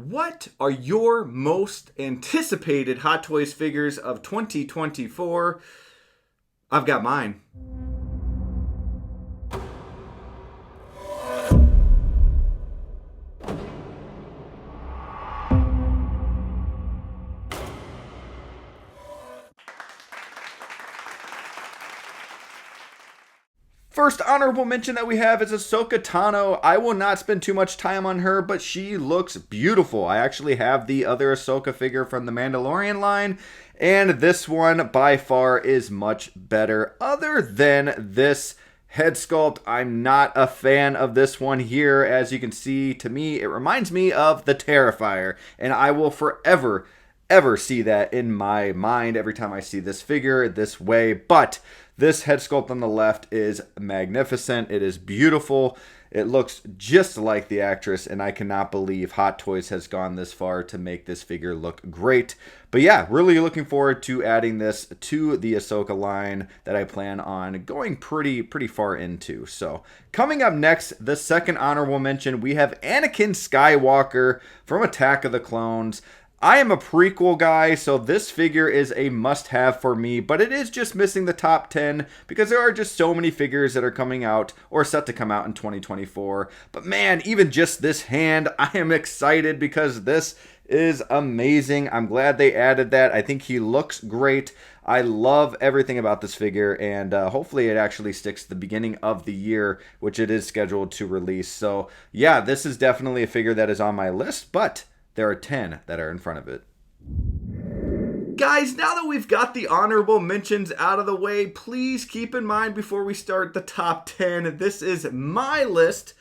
What are your most anticipated Hot Toys figures of 2024? I've got mine. First honorable mention that we have is Ahsoka Tano. I will not spend too much time on her, but she looks beautiful. I actually have the other Ahsoka figure from the Mandalorian line, and this one by far is much better. Other than this head sculpt, I'm not a fan of this one here. As you can see, to me, it reminds me of the Terrifier, and I will forever ever see that in my mind every time I see this figure this way. But this head sculpt on the left is magnificent. It is beautiful. It looks just like the actress, and I cannot believe Hot Toys has gone this far to make this figure look great. But yeah, really looking forward to adding this to the Ahsoka line that I plan on going pretty far into. So coming up next, the second honorable mention, we have Anakin Skywalker from Attack of the Clones. I am a prequel guy, so this figure is a must-have for me, but it is just missing the top 10 because there are just so many figures that are coming out or set to come out in 2024. But man, even just this hand, I am excited because this is amazing. I'm glad they added that. I think he looks great. I love everything about this figure, and hopefully it actually sticks to the beginning of the year, which it is scheduled to release. So yeah, this is definitely a figure that is on my list, but there are 10 that are in front of it. Guys, now that we've got the honorable mentions out of the way, please keep in mind before we start the top 10, this is my list.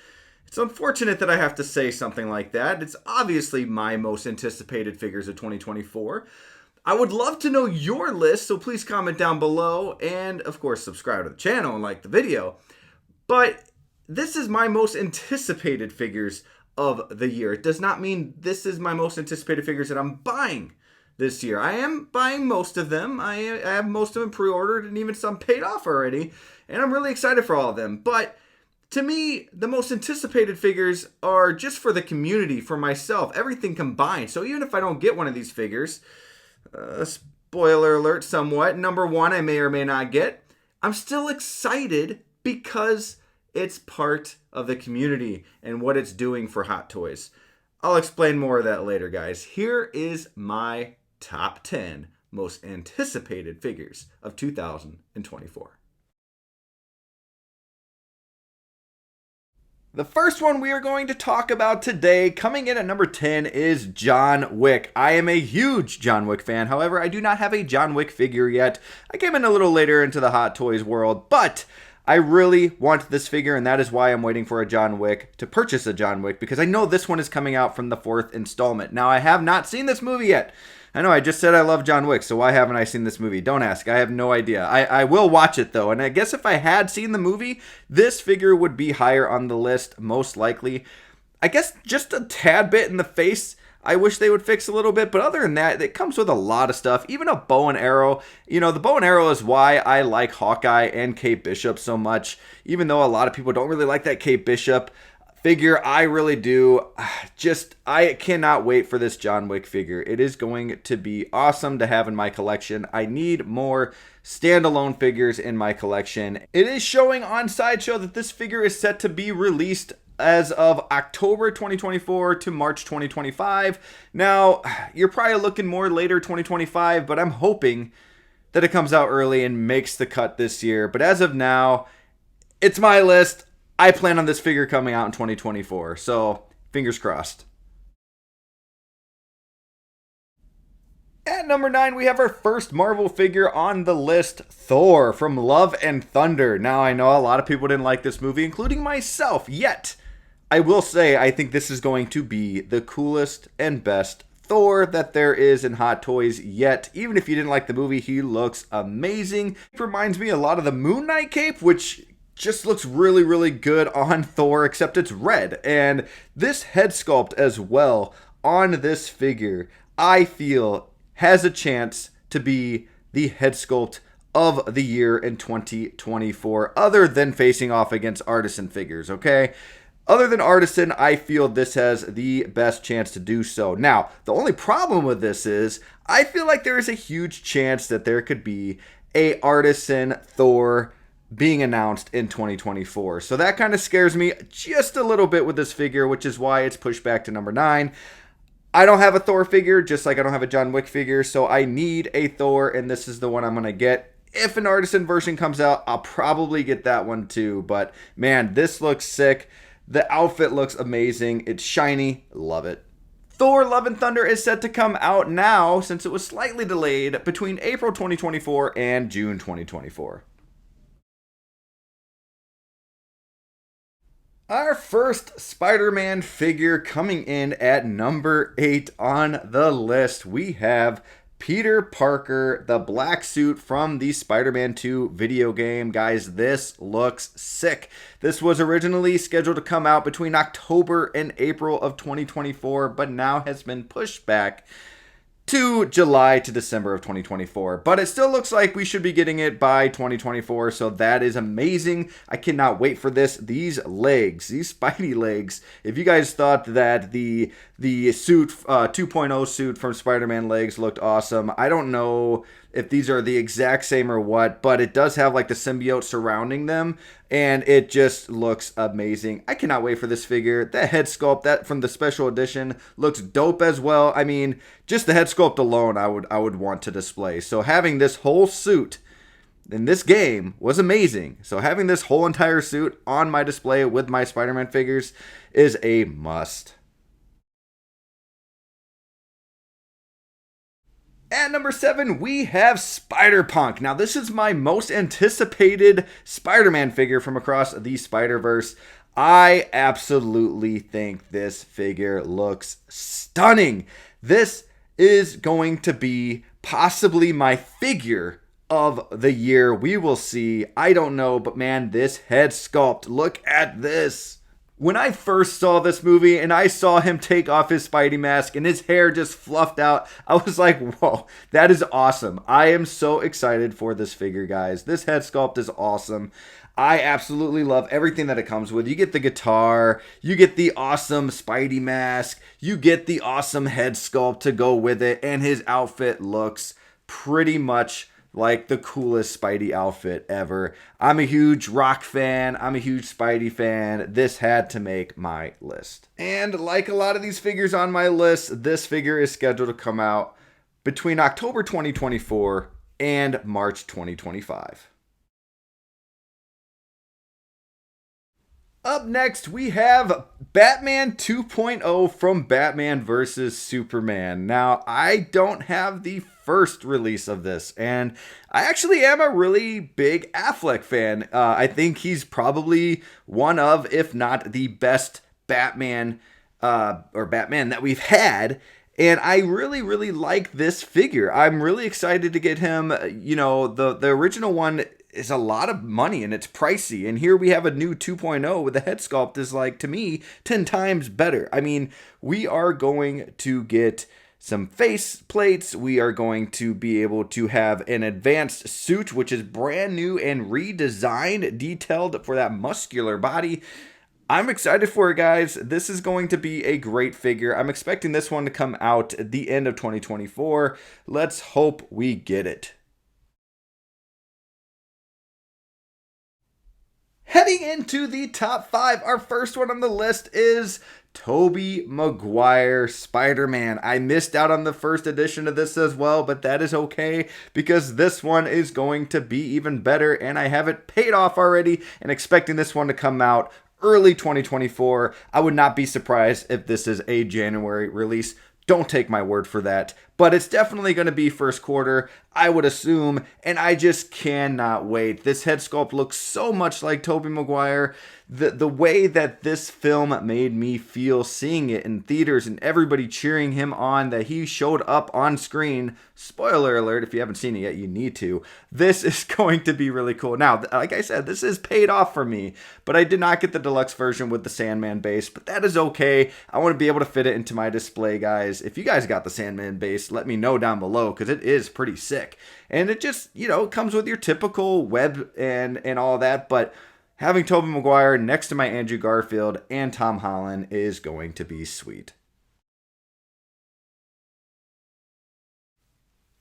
It's unfortunate that I have to say something like that. It's obviously my most anticipated figures of 2024. I would love to know your list, so please comment down below, and of course subscribe to the channel and like the video. But this is my most anticipated figures of the year. It does not mean this is my most anticipated figures that I'm buying this year. I am buying most of them. I have most of them pre-ordered and even some paid off already, and I'm really excited for all of them. But to me, the most anticipated figures are just for the community, for myself, everything combined. So even if I don't get one of these figures, spoiler alert somewhat, number one I may or may not get, I'm still excited because it's part of the community and what it's doing for Hot Toys. I'll explain more of that later, guys. Here is my top 10 most anticipated figures of 2024. The first one we are going to talk about today, coming in at number 10, is John Wick. I am a huge John Wick fan. However, I do not have a John Wick figure yet. I came in a little later into the Hot Toys world, but I really want this figure, and that is why I'm waiting for a John Wick to purchase a John Wick, because I know this one is coming out from the 4th installment. Now, I have not seen this movie yet. I know I just said I love John Wick, so why haven't I seen this movie? Don't ask. I have no idea. I will watch it, though, and I guess if I had seen the movie, this figure would be higher on the list, most likely. I guess just a tad bit in the face I wish they would fix a little bit, but other than that, it comes with a lot of stuff, even a bow and arrow. You know, the bow and arrow is why I like Hawkeye and Kate Bishop so much, even though a lot of people don't really like that Kate Bishop figure. I really do. I cannot wait for this John Wick figure. It is going to be awesome to have in my collection. I need more standalone figures in my collection. It is showing on Sideshow that this figure is set to be released as of October 2024 to March 2025. Now, you're probably looking more later 2025, but I'm hoping that it comes out early and makes the cut this year. But as of now, it's my list. I plan on this figure coming out in 2024, so fingers crossed. At number 9, we have our first Marvel figure on the list, Thor from Love and Thunder. Now, I know a lot of people didn't like this movie, including myself, yet I will say I think this is going to be the coolest and best Thor that there is in Hot Toys yet. Even if you didn't like the movie, he looks amazing. It reminds me a lot of the Moon Knight cape, which just looks really good on Thor, except it's red. And this head sculpt as well on this figure, I feel, has a chance to be the head sculpt of the year in 2024, other than facing off against artisan figures, okay? Other than Artisan, I feel this has the best chance to do so. Now, the only problem with this is I feel like there is a huge chance that there could be a Artisan Thor being announced in 2024. So that kind of scares me just a little bit with this figure, which is why it's pushed back to number 9. I don't have a Thor figure, just like I don't have a John Wick figure, so I need a Thor, and this is the one I'm going to get. If an Artisan version comes out, I'll probably get that one too. But man, this looks sick. The outfit looks amazing. It's shiny. Love it. Thor Love and Thunder is set to come out now, since it was slightly delayed, between April 2024 and June 2024. Our first Spider-Man figure coming in at number 8 on the list, we have Peter Parker, the black suit from the Spider-Man 2 video game. Guys, this looks sick. This was originally scheduled to come out between October and April of 2024, but now has been pushed back to July to December of 2024. But it still looks like we should be getting it by 2024, so that is amazing. I cannot wait for this. These legs, these Spidey legs, if you guys thought that the suit 2.0 suit from Spider-Man legs looked awesome, I don't know if these are the exact same or what, but it does have like the symbiote surrounding them, and it just looks amazing. I cannot wait for this figure. That head sculpt, that from the special edition, looks dope as well. I mean, just the head sculpt alone, I would want to display. So having this whole suit in this game was amazing. So having this whole entire suit on my display with my Spider-Man figures is a must. At number 7, we have Spider-Punk. Now, this is my most anticipated Spider-Man figure from across the Spider-Verse. I absolutely think this figure looks stunning. This is going to be possibly my figure of the year. We will see. I don't know, but man, this head sculpt, look at this. When I first saw this movie and I saw him take off his Spidey mask and his hair just fluffed out, I was like, whoa, that is awesome. I am so excited for this figure, guys. This head sculpt is awesome. I absolutely love everything that it comes with. You get the guitar, you get the awesome Spidey mask, you get the awesome head sculpt to go with it, and his outfit looks pretty much like the coolest Spidey outfit ever. I'm a huge Rock fan. I'm a huge Spidey fan. This had to make my list. And like a lot of these figures on my list, this figure is scheduled to come out between October 2024 and March 2025. Up next, we have Batman 2.0 from Batman vs. Superman. Now, I don't have the first release of this, and I actually am a really big Affleck fan. I think he's probably one of, if not the best Batman that we've had. And I really, really like this figure. I'm really excited to get him. You know, the original one is a lot of money and it's pricey. And here we have a new 2.0 with the head sculpt is like, to me, 10 times better. I mean, we are going to get some face plates. We are going to be able to have an advanced suit, which is brand new and redesigned, detailed for that muscular body. I'm excited for it, guys. This is going to be a great figure. I'm expecting this one to come out at the end of 2024. Let's hope we get it. Heading into the top 5, our first one on the list is Tobey Maguire Spider-Man. I missed out on the first edition of this as well, but that is okay because this one is going to be even better and I have it paid off already and expecting this one to come out early 2024. I would not be surprised if this is a January release. Don't take my word for that, but it's definitely going to be first quarter, I would assume, and I just cannot wait. This head sculpt looks so much like Tobey Maguire. The way that this film made me feel seeing it in theaters and everybody cheering him on, that he showed up on screen. Spoiler alert, if you haven't seen it yet, you need to. This is going to be really cool. Now, like I said, this is paid off for me, but I did not get the deluxe version with the Sandman base, but that is okay. I want to be able to fit it into my display, guys. If you guys got the Sandman base, let me know down below because it is pretty sick. And it just, you know, comes with your typical web and all that, but having Tobey Maguire next to my Andrew Garfield and Tom Holland is going to be sweet.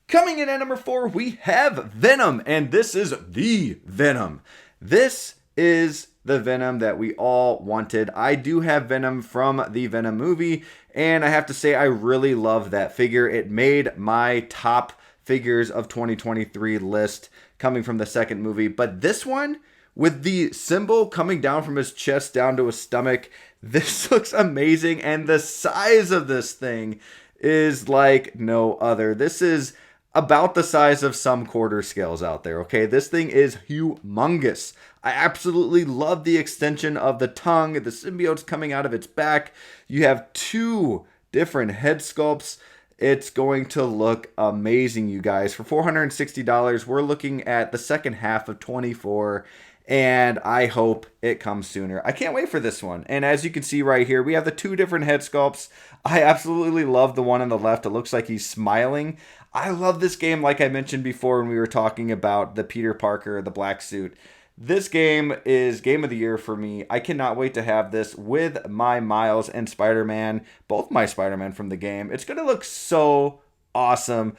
Coming in at number 4, we have Venom, and this is the Venom. This is the Venom that we all wanted. I do have Venom from the Venom movie, and I have to say I really love that figure. It made my top figures of 2023 list coming from the second movie, but this one with the symbol coming down from his chest down to his stomach, this looks amazing, and the size of this thing is like no other. This is about the size of some quarter scales out there, okay? This thing is humongous. I absolutely love the extension of the tongue, the symbiote's coming out of its back. You have 2 different head sculpts. It's going to look amazing, you guys. For $460, we're looking at the second half of 24, and I hope it comes sooner. I can't wait for this one. And as you can see right here, we have the 2 different head sculpts. I absolutely love the one on the left. It looks like he's smiling. I love this game, like I mentioned before when we were talking about the Peter Parker, the black suit. This game is game of the year for me. I cannot wait to have this with my Miles and Spider-Man, both my Spider-Man from the game. It's going to look so awesome.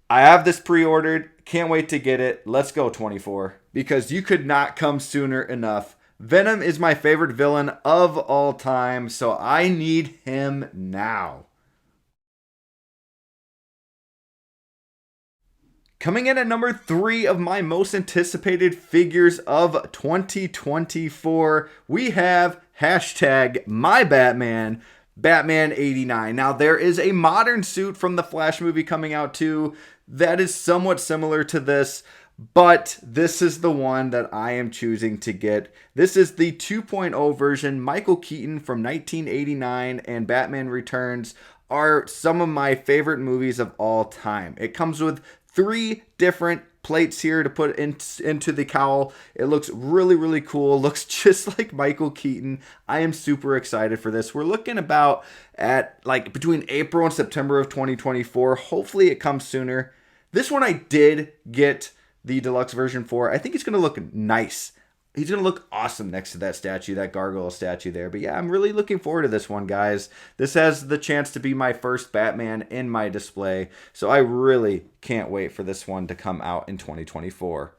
I have this pre-ordered. Can't wait to get it. Let's go 24. Because you could not come sooner enough. Venom is my favorite villain of all time, so I need him now. Coming in at number 3 of my most anticipated figures of 2024, we have hashtag my Batman, Batman 89. Now, there is a modern suit from the Flash movie coming out too that is somewhat similar to this, but this is the one that I am choosing to get. This is the 2.0 version. Michael Keaton from 1989 and Batman Returns are some of my favorite movies of all time. It comes with 3 different plates here to put into the cowl. It looks really, really cool. Looks just like Michael Keaton. I am super excited for this. We're looking about at like between April and September of 2024. Hopefully it comes sooner. This one I did get the deluxe version for. I think it's going to look nice. He's going to look awesome next to that statue, that gargoyle statue there. But yeah, I'm really looking forward to this one, guys. This has the chance to be my first Batman in my display. So I really can't wait for this one to come out in 2024.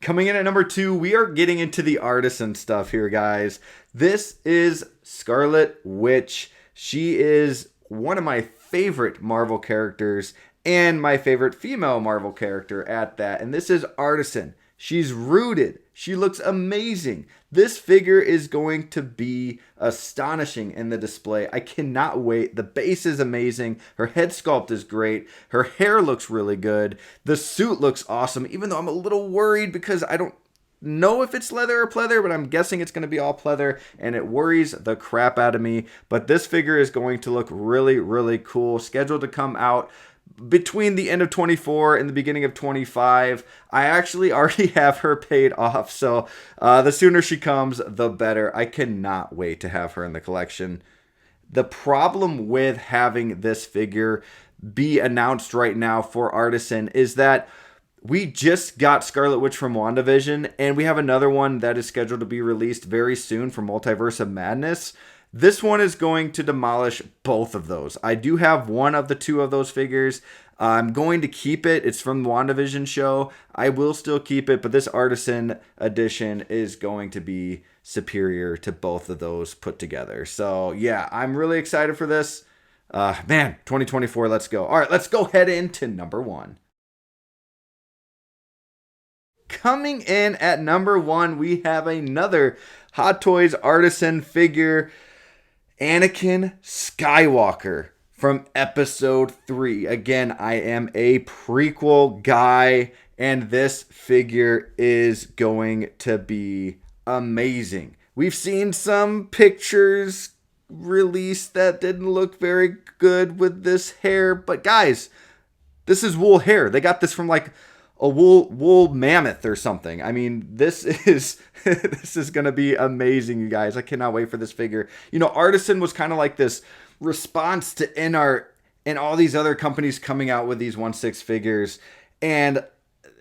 Coming in at number 2, we are getting into the artisan stuff here, guys. This is Scarlet Witch. She is one of my favorite Marvel characters and my favorite female Marvel character at that. And this is Artisan. She's rooted. She looks amazing. This figure is going to be astonishing in the display. I cannot wait. The base is amazing. Her head sculpt is great. Her hair looks really good. The suit looks awesome, even though I'm a little worried because I don't know if it's leather or pleather, but I'm guessing it's going to be all pleather, and it worries the crap out of me. But this figure is going to look really, really cool. Scheduled to come out between the end of 24 and the beginning of 25. I actually already have her paid off, so the sooner she comes, the better. I cannot wait to have her in the collection. The problem with having this figure be announced right now for Artisan is that we just got Scarlet Witch from WandaVision, and we have another one that is scheduled to be released very soon for Multiverse of Madness. This one is going to demolish both of those. I do have one of the 2 of those figures. I'm going to keep it. It's from the WandaVision show. I will still keep it, but this Artisan edition is going to be superior to both of those put together. So, yeah, I'm really excited for this. Man, 2024, let's go. All right, let's go head into number 1. Coming in at number 1, we have another Hot Toys Artisan figure, Anakin Skywalker from episode 3. Again, I am a prequel guy, and this figure is going to be amazing. We've seen some pictures released that didn't look very good with this hair, but guys, this is wool hair. They got this from like a wool mammoth or something. I mean, this is this is gonna be amazing, you guys. I cannot wait for this figure. You know, Artisan was kind of like this response to InArt and all these other companies coming out with these 1/6 figures, and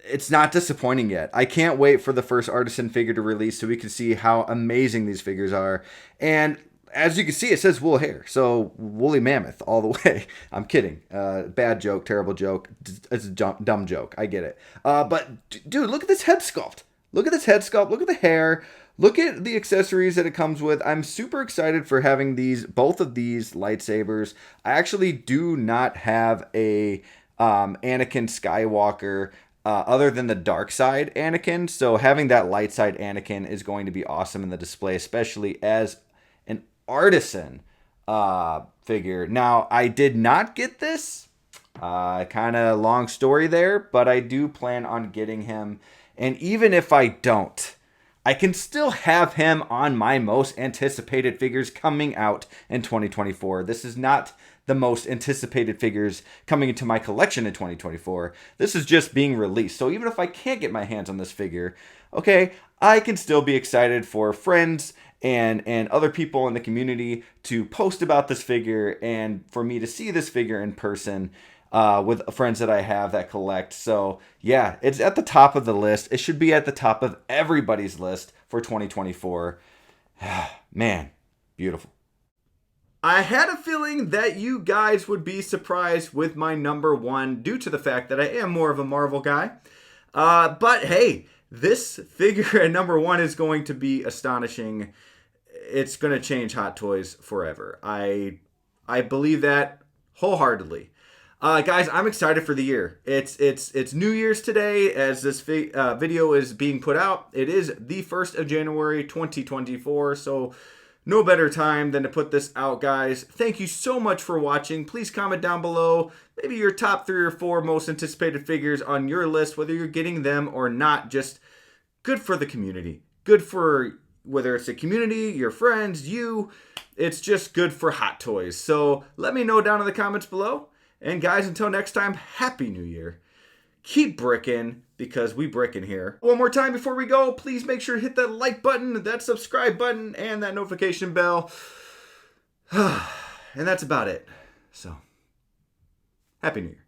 it's not disappointing yet. I can't wait for the first Artisan figure to release so we can see how amazing these figures are. And as you can see, it says wool hair. So woolly mammoth all the way. I'm kidding. Bad joke, terrible joke. It's a dumb joke. I get it. But dude, look at this head sculpt. Look at this head sculpt. Look at the hair. Look at the accessories that it comes with. I'm super excited for having both of these lightsabers. I actually do not have a Anakin Skywalker other than the dark side Anakin. So having that light side Anakin is going to be awesome in the display, especially as an Artisan figure. Now, I did not get this. Kind of long story there, but I do plan on getting him. And even if I don't, I can still have him on my most anticipated figures coming out in 2024. This is not the most anticipated figures coming into my collection in 2024. This is just being released. So even if I can't get my hands on this figure, okay, I can still be excited for friends and other people in the community to post about this figure and for me to see this figure in person with friends that I have that collect. So yeah, it's at the top of the list. It should be at the top of everybody's list for 2024. Man, beautiful. I had a feeling that you guys would be surprised with my number one due to the fact that I am more of a Marvel guy. But hey, this figure at number one is going to be astonishing. It's going to change Hot Toys forever. I believe that wholeheartedly. Guys, I'm excited for the year. It's New Year's today as this video is being put out. It is the 1st of January 2024, so no better time than to put this out, guys. Thank you so much for watching. Please comment down below maybe your top 3 or 4 most anticipated figures on your list, whether you're getting them or not. Just good for the community. Good for whether it's the community, your friends, you. It's just good for Hot Toys. So let me know down in the comments below. And guys, until next time, Happy New Year. Keep bricking, because we bricking here. One more time before we go, please make sure to hit that like button, that subscribe button, and that notification bell. And that's about it. So, Happy New Year.